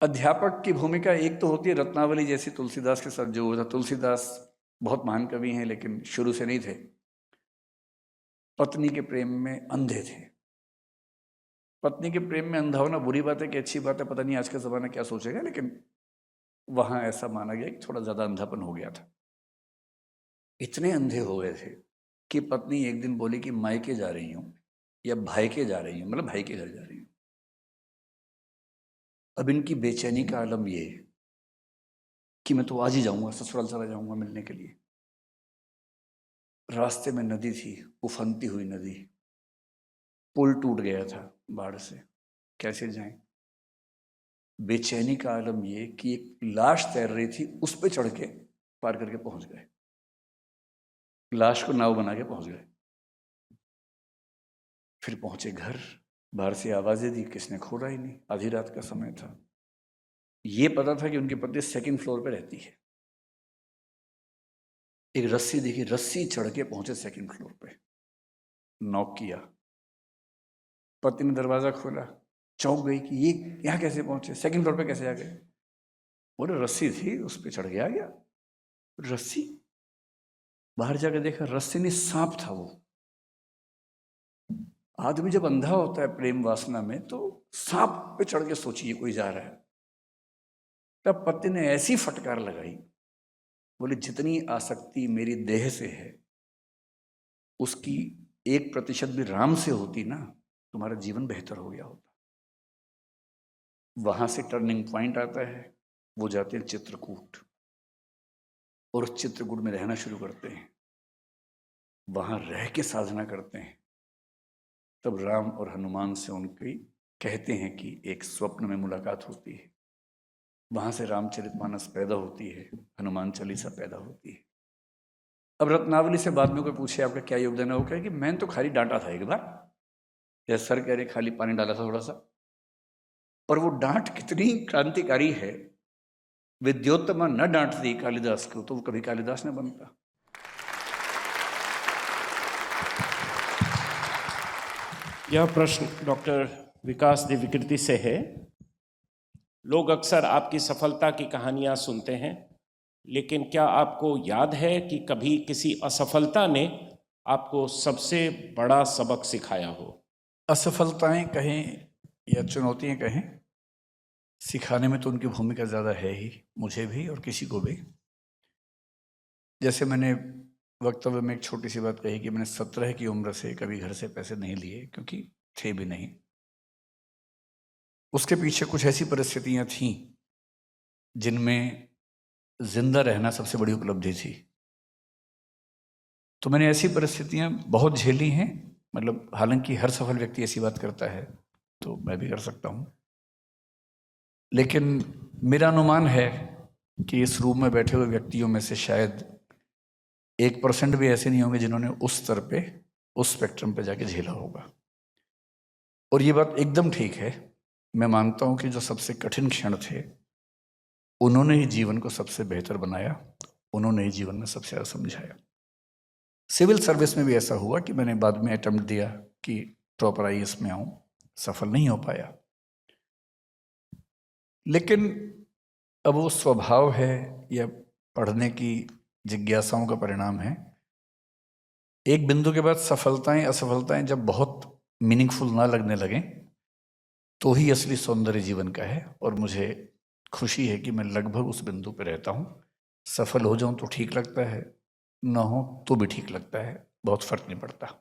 अध्यापक की भूमिका एक तो होती है रत्नावली जैसी, तुलसीदास के साथ जो हुआ था। तुलसीदास बहुत महान कवि हैं लेकिन शुरू से नहीं थे, पत्नी के प्रेम में अंधे थे। पत्नी के प्रेम में अंधा होना बुरी बात है कि अच्छी बात है, पता नहीं आज का जमाना क्या सोचेगा, लेकिन वहां ऐसा माना गया कि थोड़ा ज्यादा अंधापन हो गया था। इतने अंधे हो गए थे कि पत्नी एक दिन बोली कि मायके जा रही हूं या भाई के जा रही हूं, मतलब भाई के घर जा रही हूं। अब इनकी बेचैनी का आलम ये कि मैं तो आज ही जाऊंगा, ससुराल चला जाऊंगा मिलने के लिए। रास्ते में नदी थी, उफनती हुई नदी, पुल टूट गया था बाढ़ से, कैसे जाएं। बेचैनी का आलम ये कि एक लाश तैर रही थी, उस पे चढ़ के पार करके पहुंच गए, लाश को नाव बना के पहुंच गए। फिर पहुंचे घर, बाहर से आवाजें दी, किसने खोला ही नहीं, आधी रात का समय था। ये पता था कि उनकी पत्नी सेकंड फ्लोर पे रहती है। एक रस्सी देखी, रस्सी चढ़ के पहुंचे सेकंड फ्लोर पे, नॉक किया। पत्नी ने दरवाजा खोला, चौंक गई कि ये यहाँ कैसे पहुंचे, सेकंड फ्लोर पे कैसे आ गए। बोले रस्सी थी, उस पर चढ़ के आ गया। रस्सी, बाहर जाकर देखा रस्सी नहीं, सांप था वो। आदमी जब अंधा होता है प्रेम वासना में तो सांप पे चढ़ के सोचिए कोई जा रहा है। तब पति ने ऐसी फटकार लगाई, बोले जितनी आसक्ति मेरी देह से है उसकी 1% भी राम से होती ना, तुम्हारा जीवन बेहतर हो गया होता। वहां से टर्निंग पॉइंट आता है, वो जाते हैं चित्रकूट और उस चित्रकूट में रहना शुरू करते हैं, वहां रह के साधना करते हैं। तब राम और हनुमान से उनकी कहते हैं कि एक स्वप्न में मुलाकात होती है, वहां से रामचरितमानस पैदा होती है, हनुमान चालीसा पैदा होती है। अब रत्नावली से बाद में कोई पूछे आपका क्या योगदान है, वो कहे कि मैंने तो खाली डांटा था एक बार, या सर कह रहे खाली पानी डाला था थोड़ा सा। पर वो डांट कितनी क्रांतिकारी है, विद्योत्तमा न डांटती कालिदास को तो वो कभी कालिदास न बनता। यह प्रश्न डॉक्टर विकास दिव्यकीर्ति से है। लोग अक्सर आपकी सफलता की कहानियां सुनते हैं, लेकिन क्या आपको याद है कि कभी किसी असफलता ने आपको सबसे बड़ा सबक सिखाया हो? असफलताएं कहें या चुनौतियां कहें, सिखाने में तो उनकी भूमिका ज़्यादा है ही, मुझे भी और किसी को भी। जैसे मैंने वक्तव्य में एक छोटी सी बात कही कि मैंने 17 की उम्र से कभी घर से पैसे नहीं लिए, क्योंकि थे भी नहीं। उसके पीछे कुछ ऐसी परिस्थितियां थीं जिनमें जिंदा रहना सबसे बड़ी उपलब्धि थी। तो मैंने ऐसी परिस्थितियां बहुत झेली हैं, मतलब हालांकि हर सफल व्यक्ति ऐसी बात करता है तो मैं भी कर सकता हूं, लेकिन मेरा अनुमान है कि इस रूम में बैठे हुए व्यक्तियों में से शायद 1% भी ऐसे नहीं होंगे जिन्होंने उस स्तर पे, उस स्पेक्ट्रम पे जाके झेला होगा। और ये बात एकदम ठीक है। मैं मानता हूं कि जो सबसे कठिन क्षण थे उन्होंने ही जीवन को सबसे बेहतर बनाया, उन्होंने ही जीवन में सबसे ज़्यादा समझाया। सिविल सर्विस में भी ऐसा हुआ कि मैंने बाद में अटेम्प्ट दिया कि प्रॉपर आईएएस में आऊं, सफल नहीं हो पाया। लेकिन अब वो स्वभाव है या पढ़ने की जिज्ञासाओं का परिणाम है। एक बिंदु के बाद सफलताएं असफलताएं जब बहुत मीनिंगफुल ना लगने लगें तो ही असली सौंदर्य जीवन का है। और मुझे खुशी है कि मैं लगभग उस बिंदु पर रहता हूं। सफल हो जाऊं तो ठीक लगता है, ना हो तो भी ठीक लगता है, बहुत फर्क नहीं पड़ता।